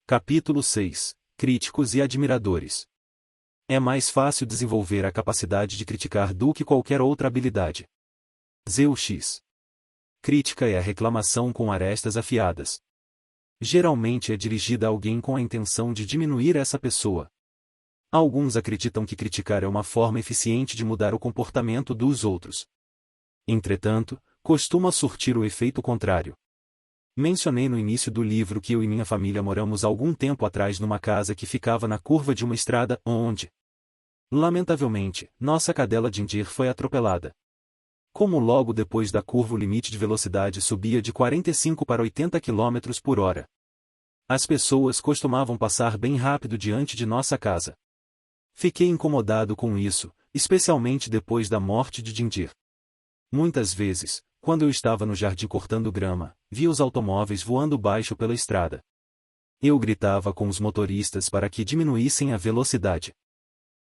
Capítulo 6. Críticos e admiradores. É mais fácil desenvolver a capacidade de criticar do que qualquer outra habilidade. Zeux. Crítica é a reclamação com arestas afiadas. Geralmente é dirigida a alguém com a intenção de diminuir essa pessoa. Alguns acreditam que criticar é uma forma eficiente de mudar o comportamento dos outros. Entretanto, costuma surtir o efeito contrário. Mencionei no início do livro que eu e minha família moramos algum tempo atrás numa casa que ficava na curva de uma estrada onde, lamentavelmente, nossa cadela Ginger foi atropelada. Como logo depois da curva o limite de velocidade subia de 45 para 80 km por hora. As pessoas costumavam passar bem rápido diante de nossa casa. Fiquei incomodado com isso, especialmente depois da morte de Ginger. Muitas vezes, quando eu estava no jardim cortando grama, via os automóveis voando baixo pela estrada. Eu gritava com os motoristas para que diminuíssem a velocidade.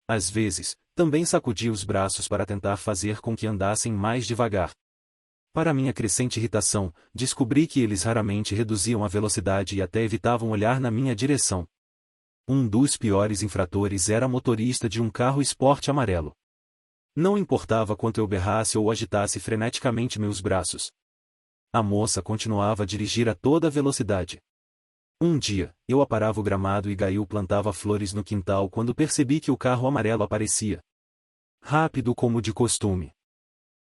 Às vezes, também sacudia os braços para tentar fazer com que andassem mais devagar. Para minha crescente irritação, descobri que eles raramente reduziam a velocidade e até evitavam olhar na minha direção. Um dos piores infratores era motorista de um carro esporte amarelo. Não importava quanto eu berrasse ou agitasse freneticamente meus braços. A moça continuava a dirigir a toda velocidade. Um dia, eu aparava o gramado e Gail plantava flores no quintal quando percebi que o carro amarelo aparecia. Rápido como de costume.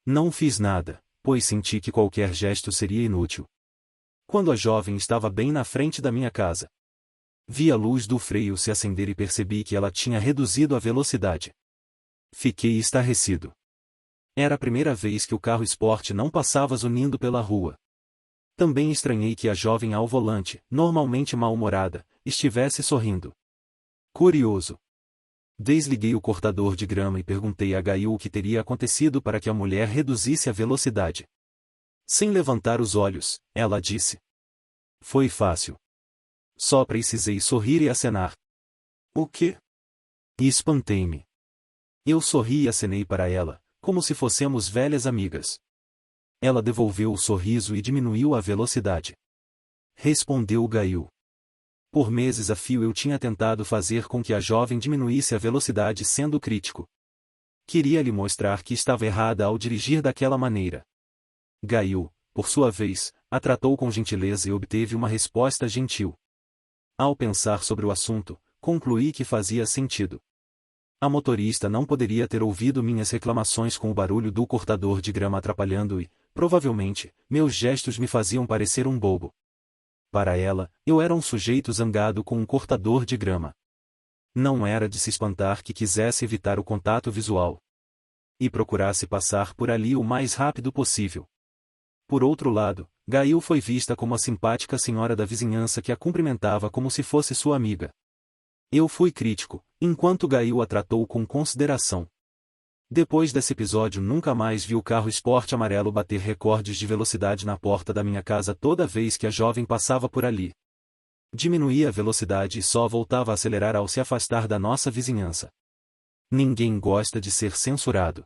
Não fiz nada, pois senti que qualquer gesto seria inútil. Quando a jovem estava bem na frente da minha casa, vi a luz do freio se acender e percebi que ela tinha reduzido a velocidade. Fiquei estarrecido. Era a primeira vez que o carro esporte não passava zunindo pela rua. Também estranhei que a jovem ao volante, normalmente mal-humorada, estivesse sorrindo. Curioso. Desliguei o cortador de grama e perguntei a Gail o que teria acontecido para que a mulher reduzisse a velocidade. Sem levantar os olhos, ela disse: "Foi fácil. Só precisei sorrir e acenar." "O quê?" E espantei-me. Eu sorri e acenei para ela, como se fôssemos velhas amigas. Ela devolveu o sorriso e diminuiu a velocidade. Respondeu Gail. Por meses a fio eu tinha tentado fazer com que a jovem diminuísse a velocidade sendo crítico. Queria lhe mostrar que estava errada ao dirigir daquela maneira. Gail, por sua vez, a tratou com gentileza e obteve uma resposta gentil. Ao pensar sobre o assunto, concluí que fazia sentido. A motorista não poderia ter ouvido minhas reclamações com o barulho do cortador de grama atrapalhando e, provavelmente, meus gestos me faziam parecer um bobo. Para ela, eu era um sujeito zangado com um cortador de grama. Não era de se espantar que quisesse evitar o contato visual e procurasse passar por ali o mais rápido possível. Por outro lado, Gail foi vista como a simpática senhora da vizinhança que a cumprimentava como se fosse sua amiga. Eu fui crítico, enquanto Gail a tratou com consideração. Depois desse episódio nunca mais vi o carro esporte amarelo bater recordes de velocidade na porta da minha casa toda vez que a jovem passava por ali. Diminuía a velocidade e só voltava a acelerar ao se afastar da nossa vizinhança. Ninguém gosta de ser censurado.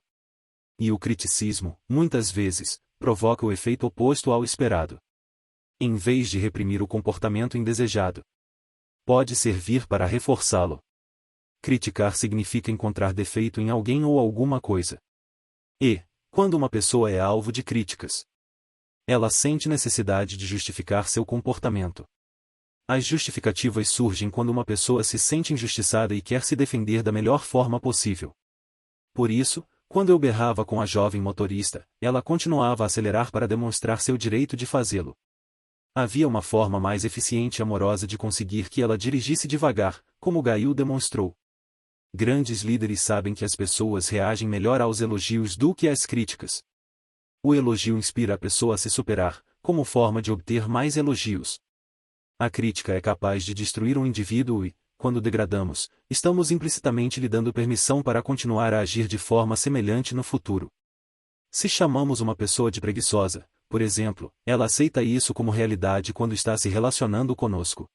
E o criticismo, muitas vezes, provoca o efeito oposto ao esperado. Em vez de reprimir o comportamento indesejado, pode servir para reforçá-lo. Criticar significa encontrar defeito em alguém ou alguma coisa. E, quando uma pessoa é alvo de críticas, ela sente necessidade de justificar seu comportamento. As justificativas surgem quando uma pessoa se sente injustiçada e quer se defender da melhor forma possível. Por isso, quando eu berrava com a jovem motorista, ela continuava a acelerar para demonstrar seu direito de fazê-lo. Havia uma forma mais eficiente e amorosa de conseguir que ela dirigisse devagar, como Gail demonstrou. Grandes líderes sabem que as pessoas reagem melhor aos elogios do que às críticas. O elogio inspira a pessoa a se superar, como forma de obter mais elogios. A crítica é capaz de destruir um indivíduo e, quando degradamos, estamos implicitamente lhe dando permissão para continuar a agir de forma semelhante no futuro. Se chamamos uma pessoa de preguiçosa, por exemplo, ela aceita isso como realidade quando está se relacionando conosco.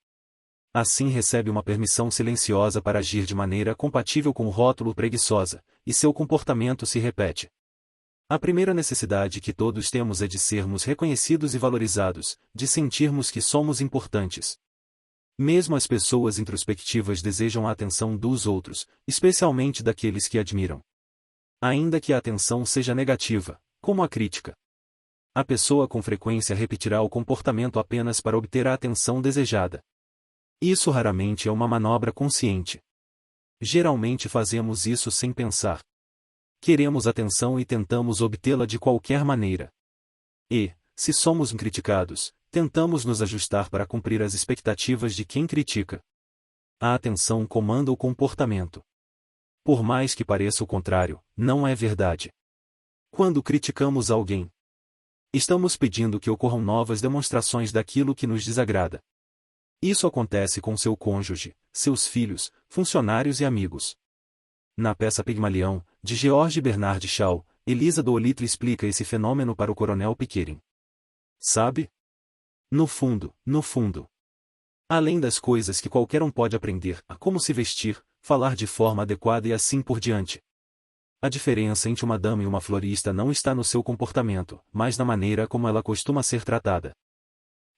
Assim recebe uma permissão silenciosa para agir de maneira compatível com o rótulo preguiçosa, e seu comportamento se repete. A primeira necessidade que todos temos é de sermos reconhecidos e valorizados, de sentirmos que somos importantes. Mesmo as pessoas introspectivas desejam a atenção dos outros, especialmente daqueles que admiram. Ainda que a atenção seja negativa, como a crítica. A pessoa com frequência repetirá o comportamento apenas para obter a atenção desejada. Isso raramente é uma manobra consciente. Geralmente fazemos isso sem pensar. Queremos atenção e tentamos obtê-la de qualquer maneira. E, se somos criticados, tentamos nos ajustar para cumprir as expectativas de quem critica. A atenção comanda o comportamento. Por mais que pareça o contrário, não é verdade. Quando criticamos alguém, estamos pedindo que ocorram novas demonstrações daquilo que nos desagrada. Isso acontece com seu cônjuge, seus filhos, funcionários e amigos. Na peça Pigmalião, de George Bernard Shaw, Elisa Doolittle explica esse fenômeno para o coronel Pickering. Sabe? No fundo, além das coisas que qualquer um pode aprender, a como se vestir, falar de forma adequada e assim por diante. A diferença entre uma dama e uma florista não está no seu comportamento, mas na maneira como ela costuma ser tratada.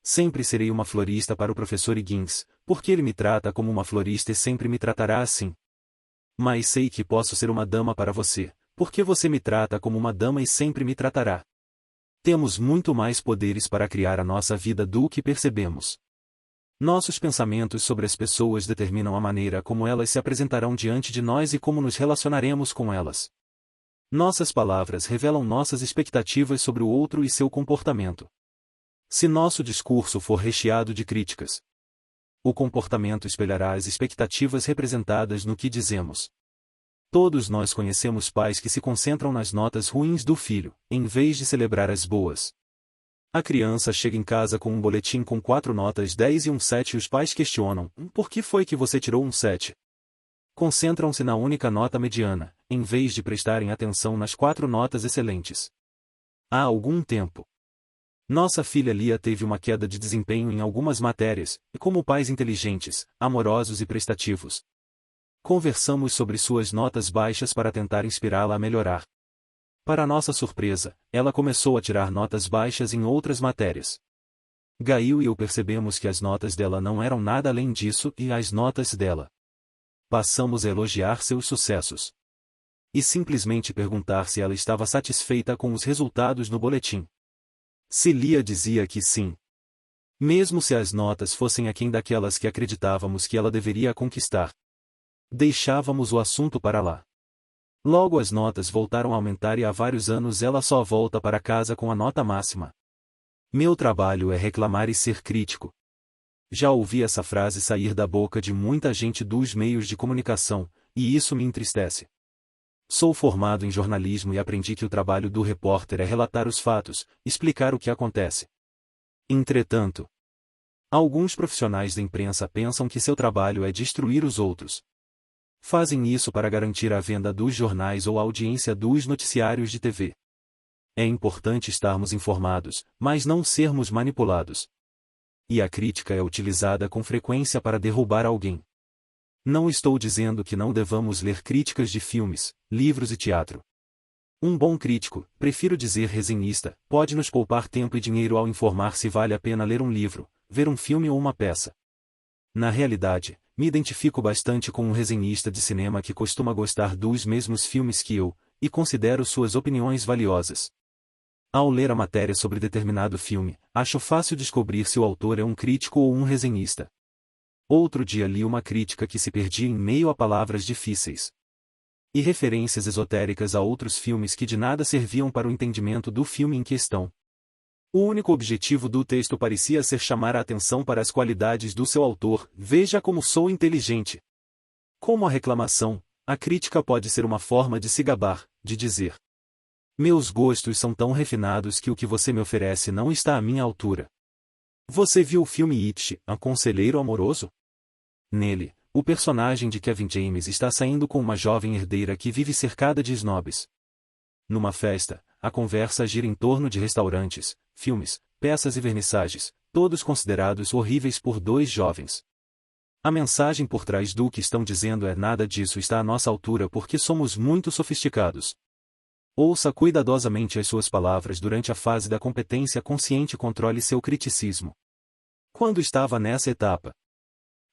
Sempre serei uma florista para o professor Higgins, porque ele me trata como uma florista e sempre me tratará assim. Mas sei que posso ser uma dama para você, porque você me trata como uma dama e sempre me tratará. Temos muito mais poderes para criar a nossa vida do que percebemos. Nossos pensamentos sobre as pessoas determinam a maneira como elas se apresentarão diante de nós e como nos relacionaremos com elas. Nossas palavras revelam nossas expectativas sobre o outro e seu comportamento. Se nosso discurso for recheado de críticas, o comportamento espelhará as expectativas representadas no que dizemos. Todos nós conhecemos pais que se concentram nas notas ruins do filho, em vez de celebrar as boas. A criança chega em casa com um boletim com 4 notas 10 e um 7 e os pais questionam: por que foi que você tirou um 7? Concentram-se na única nota mediana, em vez de prestarem atenção nas 4 notas excelentes. Há algum tempo, nossa filha Lia teve uma queda de desempenho em algumas matérias, e como pais inteligentes, amorosos e prestativos, conversamos sobre suas notas baixas para tentar inspirá-la a melhorar. Para nossa surpresa, ela começou a tirar notas baixas em outras matérias. Gail e eu percebemos que as notas dela não eram nada além disso e as notas dela. Passamos a elogiar seus sucessos. E simplesmente perguntar se ela estava satisfeita com os resultados no boletim. Se Lia dizia que sim, mesmo se as notas fossem aquém daquelas que acreditávamos que ela deveria conquistar, deixávamos o assunto para lá. Logo as notas voltaram a aumentar e há vários anos ela só volta para casa com a nota máxima. Meu trabalho é reclamar e ser crítico. Já ouvi essa frase sair da boca de muita gente dos meios de comunicação, e isso me entristece. Sou formado em jornalismo e aprendi que o trabalho do repórter é relatar os fatos, explicar o que acontece. Entretanto, alguns profissionais da imprensa pensam que seu trabalho é destruir os outros. Fazem isso para garantir a venda dos jornais ou a audiência dos noticiários de TV. É importante estarmos informados, mas não sermos manipulados. E a crítica é utilizada com frequência para derrubar alguém. Não estou dizendo que não devamos ler críticas de filmes, livros e teatro. Um bom crítico, prefiro dizer resenhista, pode nos poupar tempo e dinheiro ao informar se vale a pena ler um livro, ver um filme ou uma peça. Na realidade, me identifico bastante com um resenhista de cinema que costuma gostar dos mesmos filmes que eu, e considero suas opiniões valiosas. Ao ler a matéria sobre determinado filme, acho fácil descobrir se o autor é um crítico ou um resenhista. Outro dia li uma crítica que se perdia em meio a palavras difíceis e referências esotéricas a outros filmes que de nada serviam para o entendimento do filme em questão. O único objetivo do texto parecia ser chamar a atenção para as qualidades do seu autor. Veja como sou inteligente. Como a reclamação, a crítica pode ser uma forma de se gabar, de dizer: meus gostos são tão refinados que o que você me oferece não está à minha altura. Você viu o filme It, A Conselheiro Amoroso? Nele, o personagem de Kevin James está saindo com uma jovem herdeira que vive cercada de snobs. Numa festa, a conversa gira em torno de restaurantes, filmes, peças e vernissagens, todos considerados horríveis por 2 jovens. A mensagem por trás do que estão dizendo é: nada disso está à nossa altura porque somos muito sofisticados. Ouça cuidadosamente as suas palavras durante a fase da competência consciente e controle seu criticismo. Quando estava nessa etapa,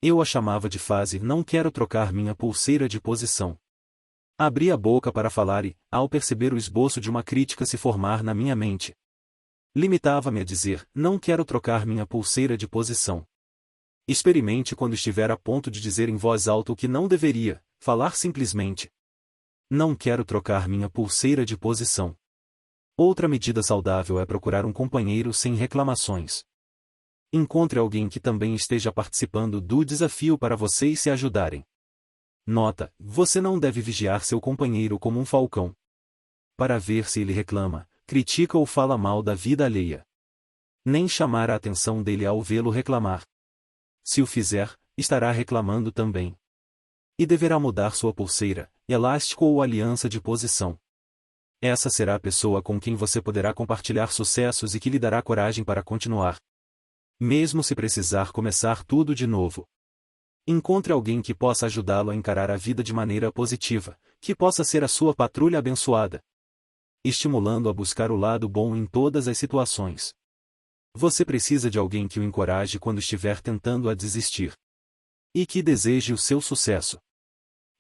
Eu a chamava de fase "não quero trocar minha pulseira de posição". Abri a boca para falar e, ao perceber o esboço de uma crítica se formar na minha mente, limitava-me a dizer: não quero trocar minha pulseira de posição. Experimente quando estiver a ponto de dizer em voz alta o que não deveria, falar simplesmente: não quero trocar minha pulseira de posição. Outra medida saudável é procurar um companheiro sem reclamações. Encontre alguém que também esteja participando do desafio para vocês se ajudarem. Nota: você não deve vigiar seu companheiro como um falcão, para ver se ele reclama, critica ou fala mal da vida alheia. Nem chamar a atenção dele ao vê-lo reclamar. Se o fizer, estará reclamando também. E deverá mudar sua pulseira, elástico ou aliança de posição. Essa será a pessoa com quem você poderá compartilhar sucessos e que lhe dará coragem para continuar, mesmo se precisar começar tudo de novo. Encontre alguém que possa ajudá-lo a encarar a vida de maneira positiva, que possa ser a sua patrulha abençoada, estimulando a buscar o lado bom em todas as situações. Você precisa de alguém que o encoraje quando estiver tentando a desistir, e que deseje o seu sucesso.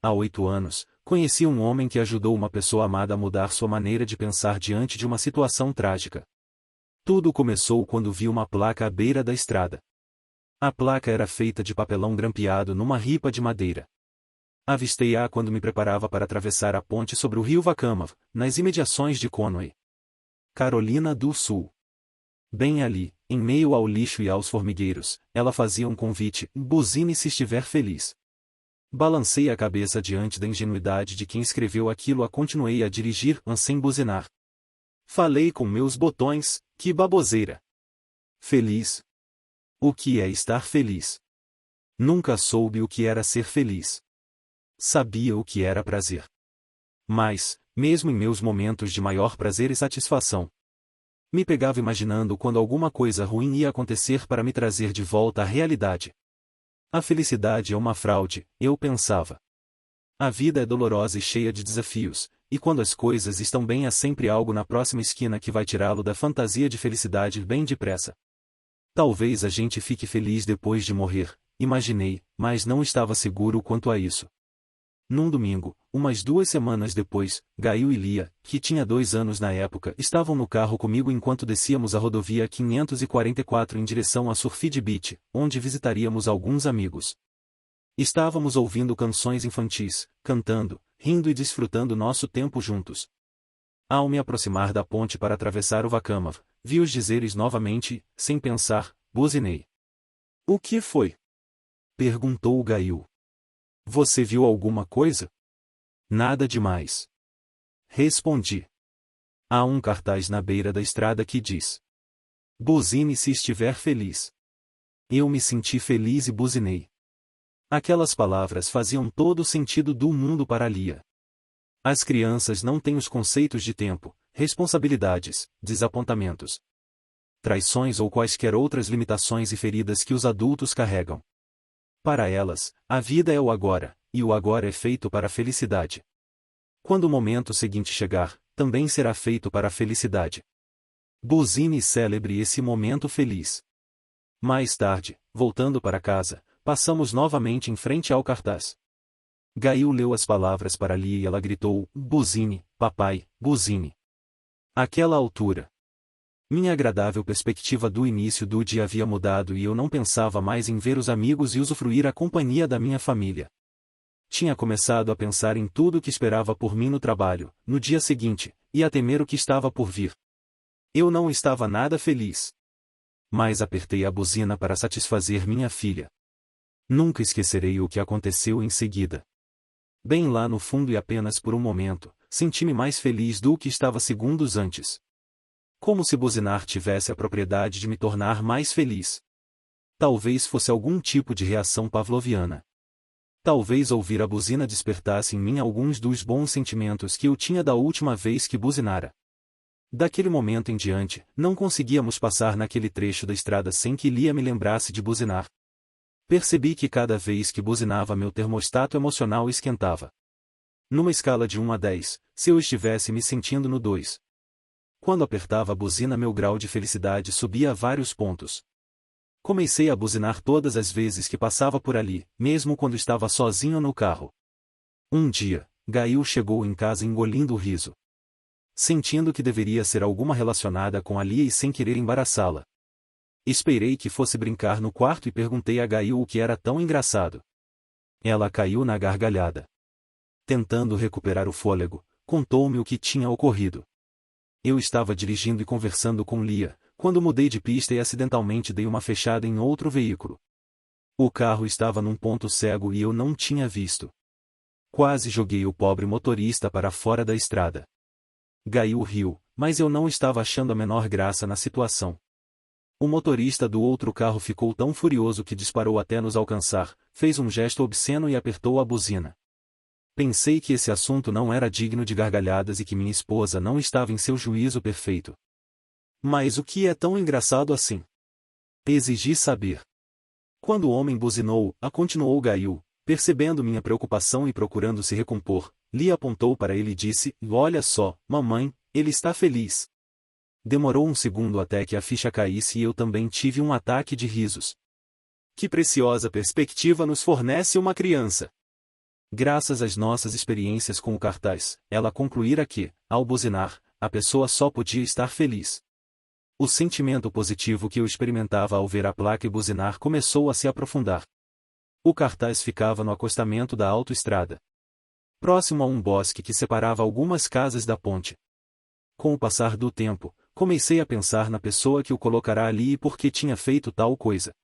Há 8 anos, conheci um homem que ajudou uma pessoa amada a mudar sua maneira de pensar diante de uma situação trágica. Tudo começou quando vi uma placa à beira da estrada. A placa era feita de papelão grampeado numa ripa de madeira. Avistei-a quando me preparava para atravessar a ponte sobre o rio Waccamaw, nas imediações de Conway, Carolina do Sul. Bem ali, em meio ao lixo e aos formigueiros, ela fazia um convite: buzine se estiver feliz. Balancei a cabeça diante da ingenuidade de quem escreveu aquilo e continuei a dirigir, sem buzinar. Falei com meus botões: que baboseira! Feliz? O que é estar feliz? Nunca soube o que era ser feliz. Sabia o que era prazer. Mas, mesmo em meus momentos de maior prazer e satisfação, me pegava imaginando quando alguma coisa ruim ia acontecer para me trazer de volta à realidade. A felicidade é uma fraude, eu pensava. A vida é dolorosa e cheia de desafios, e quando as coisas estão bem há sempre algo na próxima esquina que vai tirá-lo da fantasia de felicidade bem depressa. Talvez a gente fique feliz depois de morrer, imaginei, mas não estava seguro quanto a isso. Num domingo, umas 2 semanas depois, Gail e Lia, que tinha 2 anos na época, estavam no carro comigo enquanto descíamos a rodovia 544 em direção a Surfside Beach, onde visitaríamos alguns amigos. Estávamos ouvindo canções infantis, cantando, rindo e desfrutando nosso tempo juntos. Ao me aproximar da ponte para atravessar o Waccamaw, vi os dizeres novamente e, sem pensar, buzinei. O que foi? Perguntou Gail. Você viu alguma coisa? Nada demais. Respondi. Há um cartaz na beira da estrada que diz: buzine se estiver feliz. Eu me senti feliz e buzinei. Aquelas palavras faziam todo o sentido do mundo para Lia. As crianças não têm os conceitos de tempo, responsabilidades, desapontamentos, traições ou quaisquer outras limitações e feridas que os adultos carregam. Para elas, a vida é o agora, e o agora é feito para a felicidade. Quando o momento seguinte chegar, também será feito para a felicidade. Buzine e celebre esse momento feliz. Mais tarde, voltando para casa, passamos novamente em frente ao cartaz. Gail leu as palavras para Lia e ela gritou: buzine, papai, buzine. Àquela altura, minha agradável perspectiva do início do dia havia mudado e eu não pensava mais em ver os amigos e usufruir a companhia da minha família. Tinha começado a pensar em tudo o que esperava por mim no trabalho, no dia seguinte, e a temer o que estava por vir. Eu não estava nada feliz. Mas apertei a buzina para satisfazer minha filha. Nunca esquecerei o que aconteceu em seguida. Bem lá no fundo e apenas por um momento, senti-me mais feliz do que estava segundos antes. Como se buzinar tivesse a propriedade de me tornar mais feliz. Talvez fosse algum tipo de reação pavloviana. Talvez ouvir a buzina despertasse em mim alguns dos bons sentimentos que eu tinha da última vez que buzinara. Daquele momento em diante, não conseguíamos passar naquele trecho da estrada sem que Lia me lembrasse de buzinar. Percebi que cada vez que buzinava meu termostato emocional esquentava. Numa escala de 1 a 10, se eu estivesse me sentindo no 2. Quando apertava a buzina meu grau de felicidade subia a vários pontos. Comecei a buzinar todas as vezes que passava por ali, mesmo quando estava sozinho no carro. Um dia, Gail chegou em casa engolindo o riso. Sentindo que deveria ser alguma relacionada com a Lia e sem querer embaraçá-la. Esperei que fosse brincar no quarto e perguntei a Gail o que era tão engraçado. Ela caiu na gargalhada. Tentando recuperar o fôlego, contou-me o que tinha ocorrido. Eu estava dirigindo e conversando com Lia, quando mudei de pista e acidentalmente dei uma fechada em outro veículo. O carro estava num ponto cego e eu não tinha visto. Quase joguei o pobre motorista para fora da estrada. Gail riu, mas eu não estava achando a menor graça na situação. O motorista do outro carro ficou tão furioso que disparou até nos alcançar, fez um gesto obsceno e apertou a buzina. Pensei que esse assunto não era digno de gargalhadas e que minha esposa não estava em seu juízo perfeito. Mas o que é tão engraçado assim? Exigi saber. Quando o homem buzinou, continuou Gail, percebendo minha preocupação e procurando se recompor, Lia apontou para ele e disse: "Olha só, mamãe, ele está feliz." Demorou um segundo até que a ficha caísse e eu também tive um ataque de risos. Que preciosa perspectiva nos fornece uma criança! Graças às nossas experiências com o cartaz, ela concluíra que, ao buzinar, a pessoa só podia estar feliz. O sentimento positivo que eu experimentava ao ver a placa e buzinar começou a se aprofundar. O cartaz ficava no acostamento da autoestrada, próximo a um bosque que separava algumas casas da ponte. Com o passar do tempo, comecei a pensar na pessoa que o colocará ali e por que tinha feito tal coisa.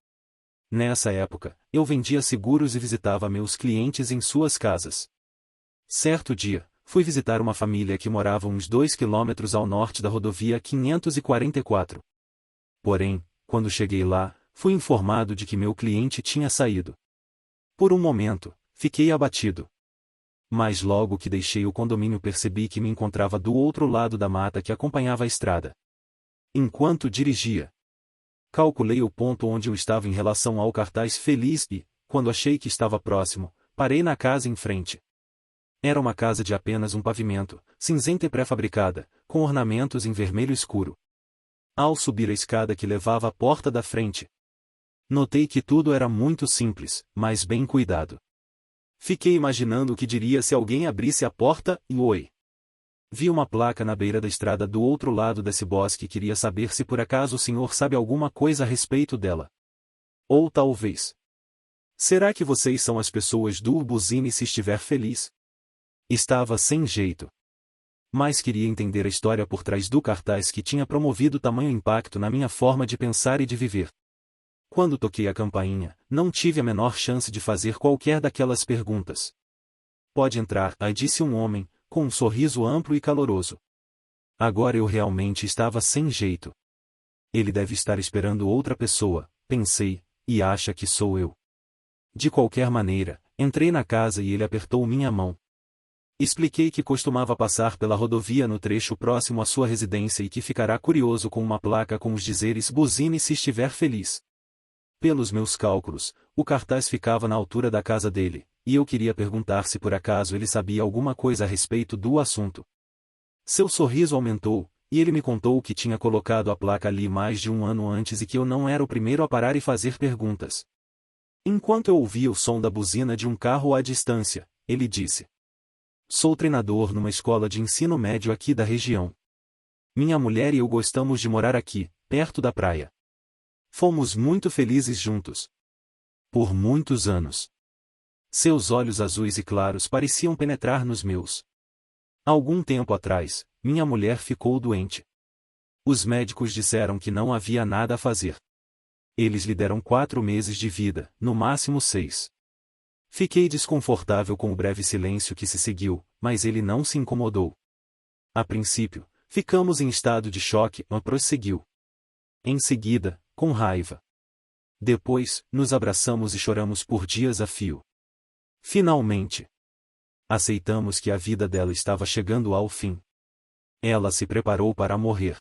Nessa época, eu vendia seguros e visitava meus clientes em suas casas. Certo dia, fui visitar uma família que morava uns 2 quilômetros ao norte da rodovia 544. Porém, quando cheguei lá, fui informado de que meu cliente tinha saído. Por um momento, fiquei abatido. Mas logo que deixei o condomínio percebi que me encontrava do outro lado da mata que acompanhava a estrada. Enquanto dirigia, calculei o ponto onde eu estava em relação ao cartaz feliz e, quando achei que estava próximo, parei na casa em frente. Era uma casa de apenas um pavimento, cinzenta e pré-fabricada, com ornamentos em vermelho escuro. Ao subir a escada que levava à porta da frente, notei que tudo era muito simples, mas bem cuidado. Fiquei imaginando o que diria se alguém abrisse a porta e oi. Vi uma placa na beira da estrada do outro lado desse bosque e queria saber se por acaso o senhor sabe alguma coisa a respeito dela. Ou talvez. Será que vocês são as pessoas do buzine se estiver feliz? Estava sem jeito. Mas queria entender a história por trás do cartaz que tinha promovido tamanho impacto na minha forma de pensar e de viver. Quando toquei a campainha, não tive a menor chance de fazer qualquer daquelas perguntas. Pode entrar, disse um homem, com um sorriso amplo e caloroso. Agora eu realmente estava sem jeito. Ele deve estar esperando outra pessoa, pensei, e acha que sou eu. De qualquer maneira, entrei na casa e ele apertou minha mão. Expliquei que costumava passar pela rodovia no trecho próximo à sua residência e que ficará curioso com uma placa com os dizeres "Buzine se estiver feliz." Pelos meus cálculos, o cartaz ficava na altura da casa dele, e eu queria perguntar se por acaso ele sabia alguma coisa a respeito do assunto. Seu sorriso aumentou, e ele me contou que tinha colocado a placa ali mais de um ano antes e que eu não era o primeiro a parar e fazer perguntas. Enquanto eu ouvia o som da buzina de um carro à distância, ele disse: "Sou treinador numa escola de ensino médio aqui da região. Minha mulher e eu gostamos de morar aqui, perto da praia. Fomos muito felizes juntos. Por muitos anos." Seus olhos azuis e claros pareciam penetrar nos meus. Algum tempo atrás, minha mulher ficou doente. Os médicos disseram que não havia nada a fazer. Eles lhe deram 4 meses de vida, no máximo 6. Fiquei desconfortável com o breve silêncio que se seguiu, mas ele não se incomodou. A princípio, ficamos em estado de choque, mas prosseguiu. Em seguida, com raiva. Depois, nos abraçamos e choramos por dias a fio. Finalmente, aceitamos que a vida dela estava chegando ao fim. Ela se preparou para morrer.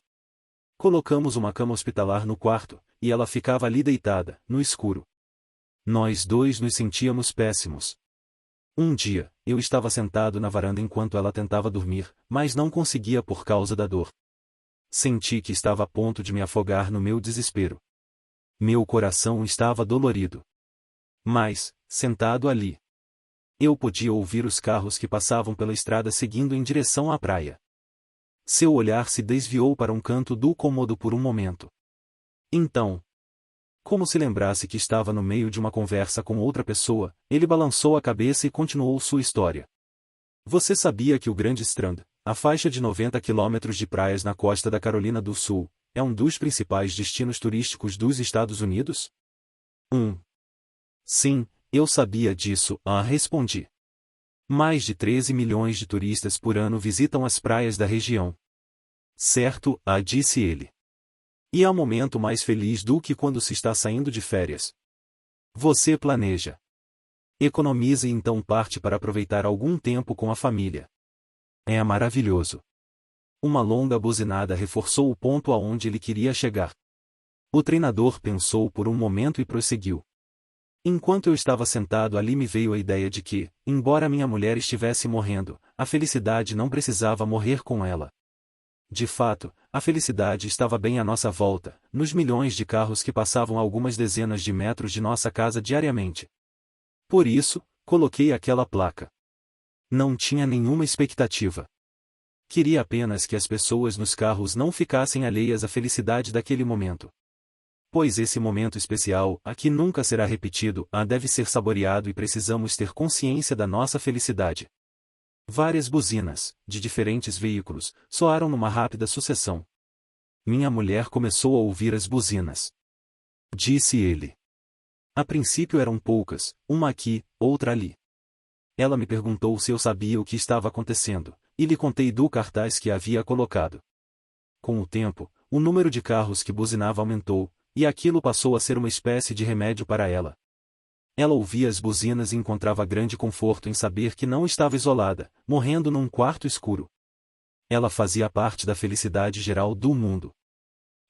Colocamos uma cama hospitalar no quarto, e ela ficava ali deitada, no escuro. Nós dois nos sentíamos péssimos. Um dia, eu estava sentado na varanda enquanto ela tentava dormir, mas não conseguia por causa da dor. Senti que estava a ponto de me afogar no meu desespero. Meu coração estava dolorido. Mas, sentado ali, eu podia ouvir os carros que passavam pela estrada seguindo em direção à praia. Seu olhar se desviou para um canto do cômodo por um momento. Então, como se lembrasse que estava no meio de uma conversa com outra pessoa, ele balançou a cabeça e continuou sua história. Você sabia que o Grande Strand, a faixa de 90 quilômetros de praias na costa da Carolina do Sul, é um dos principais destinos turísticos dos Estados Unidos? Sim, eu sabia disso, respondi. Mais de 13 milhões de turistas por ano visitam as praias da região. Certo, disse ele. E há momento mais feliz do que quando se está saindo de férias. Você planeja. Economiza e então parte para aproveitar algum tempo com a família. É maravilhoso. Uma longa buzinada reforçou o ponto aonde ele queria chegar. O treinador pensou por um momento e prosseguiu. Enquanto eu estava sentado ali me veio a ideia de que, embora minha mulher estivesse morrendo, a felicidade não precisava morrer com ela. De fato, a felicidade estava bem à nossa volta, nos milhões de carros que passavam a algumas dezenas de metros de nossa casa diariamente. Por isso, coloquei aquela placa. Não tinha nenhuma expectativa. Queria apenas que as pessoas nos carros não ficassem alheias à felicidade daquele momento. Pois esse momento especial, que nunca será repetido, deve ser saboreado e precisamos ter consciência da nossa felicidade. Várias buzinas, de diferentes veículos, soaram numa rápida sucessão. Minha mulher começou a ouvir as buzinas. Disse ele. A princípio eram poucas, uma aqui, outra ali. Ela me perguntou se eu sabia o que estava acontecendo, e lhe contei do cartaz que havia colocado. Com o tempo, o número de carros que buzinava aumentou, e aquilo passou a ser uma espécie de remédio para ela. Ela ouvia as buzinas e encontrava grande conforto em saber que não estava isolada, morrendo num quarto escuro. Ela fazia parte da felicidade geral do mundo.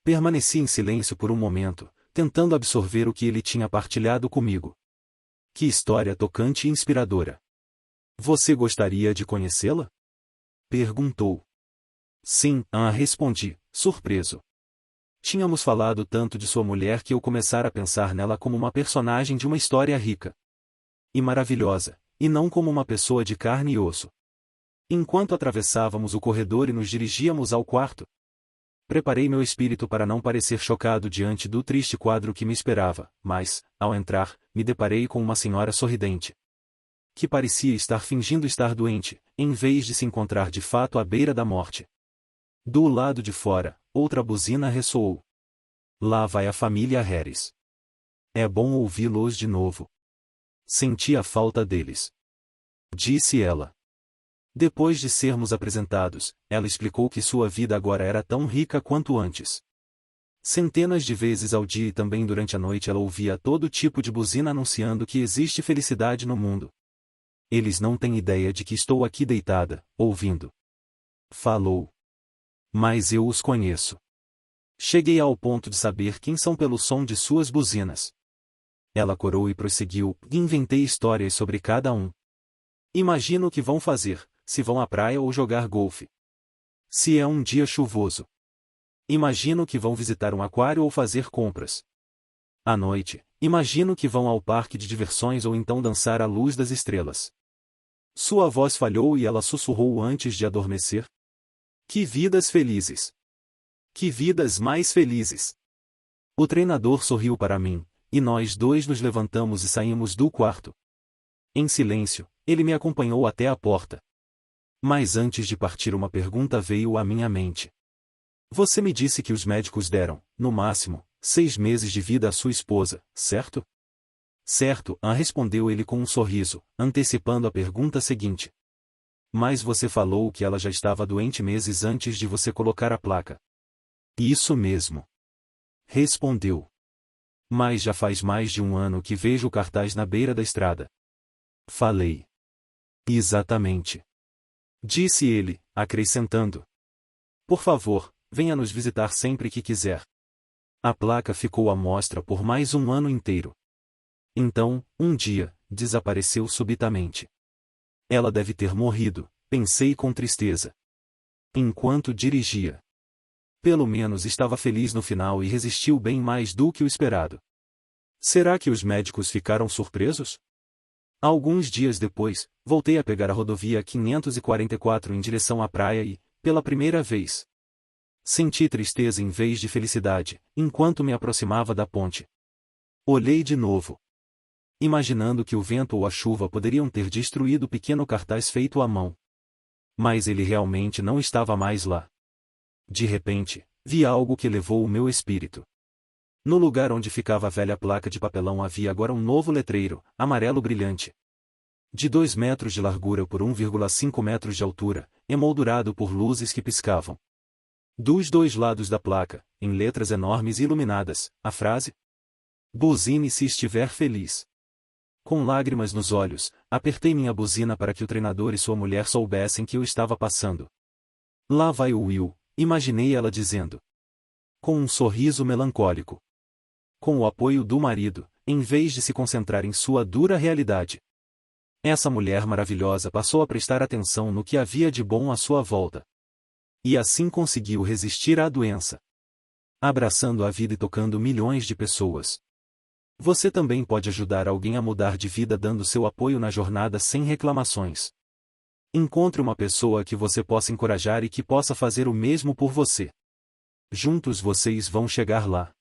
Permaneci em silêncio por um momento, tentando absorver o que ele tinha partilhado comigo. Que história tocante e inspiradora. Você gostaria de conhecê-la? Perguntou. Sim, respondi, surpreso. Tínhamos falado tanto de sua mulher que eu começara a pensar nela como uma personagem de uma história rica e maravilhosa, e não como uma pessoa de carne e osso. Enquanto atravessávamos o corredor e nos dirigíamos ao quarto, preparei meu espírito para não parecer chocado diante do triste quadro que me esperava, mas, ao entrar, me deparei com uma senhora sorridente, que parecia estar fingindo estar doente, em vez de se encontrar de fato à beira da morte. Do lado de fora, outra buzina ressoou. Lá vai a família Harris. É bom ouvi-los de novo. Senti a falta deles. Disse ela. Depois de sermos apresentados, ela explicou que sua vida agora era tão rica quanto antes. Centenas de vezes ao dia e também durante a noite ela ouvia todo tipo de buzina anunciando que existe felicidade no mundo. Eles não têm ideia de que estou aqui deitada, ouvindo. Falou. Mas eu os conheço. Cheguei ao ponto de saber quem são pelo som de suas buzinas. Ela corou e prosseguiu, inventei histórias sobre cada um. Imagino o que vão fazer, se vão à praia ou jogar golfe. Se é um dia chuvoso. Imagino que vão visitar um aquário ou fazer compras. À noite, imagino que vão ao parque de diversões ou então dançar à luz das estrelas. Sua voz falhou e ela sussurrou antes de adormecer. Que vidas felizes! Que vidas mais felizes! O treinador sorriu para mim, e nós dois nos levantamos e saímos do quarto. Em silêncio, ele me acompanhou até a porta. Mas antes de partir uma pergunta veio à minha mente. Você me disse que os médicos deram, no máximo, 6 meses de vida à sua esposa, certo? Certo, respondeu ele com um sorriso, antecipando a pergunta seguinte. Mas você falou que ela já estava doente meses antes de você colocar a placa. Isso mesmo. Respondeu. Mas já faz mais de um ano que vejo o cartaz na beira da estrada. Falei. Exatamente. Disse ele, acrescentando. Por favor, venha nos visitar sempre que quiser. A placa ficou à mostra por mais um ano inteiro. Então, um dia, desapareceu subitamente. Ela deve ter morrido, pensei com tristeza. Enquanto dirigia. Pelo menos estava feliz no final e resistiu bem mais do que o esperado. Será que os médicos ficaram surpresos? Alguns dias depois, voltei a pegar a rodovia 544 em direção à praia e, pela primeira vez, senti tristeza em vez de felicidade, enquanto me aproximava da ponte. Olhei de novo, imaginando que o vento ou a chuva poderiam ter destruído o pequeno cartaz feito à mão. Mas ele realmente não estava mais lá. De repente, vi algo que elevou o meu espírito. No lugar onde ficava a velha placa de papelão havia agora um novo letreiro, amarelo brilhante. De 2 metros de largura por 1,5 metros de altura, emoldurado por luzes que piscavam. Dos dois lados da placa, em letras enormes e iluminadas, a frase: "Buzine se estiver feliz." Com lágrimas nos olhos, apertei minha buzina para que o treinador e sua mulher soubessem que eu estava passando. "Lá vai o Will", imaginei ela dizendo. Com um sorriso melancólico. Com o apoio do marido, em vez de se concentrar em sua dura realidade. Essa mulher maravilhosa passou a prestar atenção no que havia de bom à sua volta. E assim conseguiu resistir à doença. Abraçando a vida e tocando milhões de pessoas. Você também pode ajudar alguém a mudar de vida dando seu apoio na jornada sem reclamações. Encontre uma pessoa que você possa encorajar e que possa fazer o mesmo por você. Juntos vocês vão chegar lá.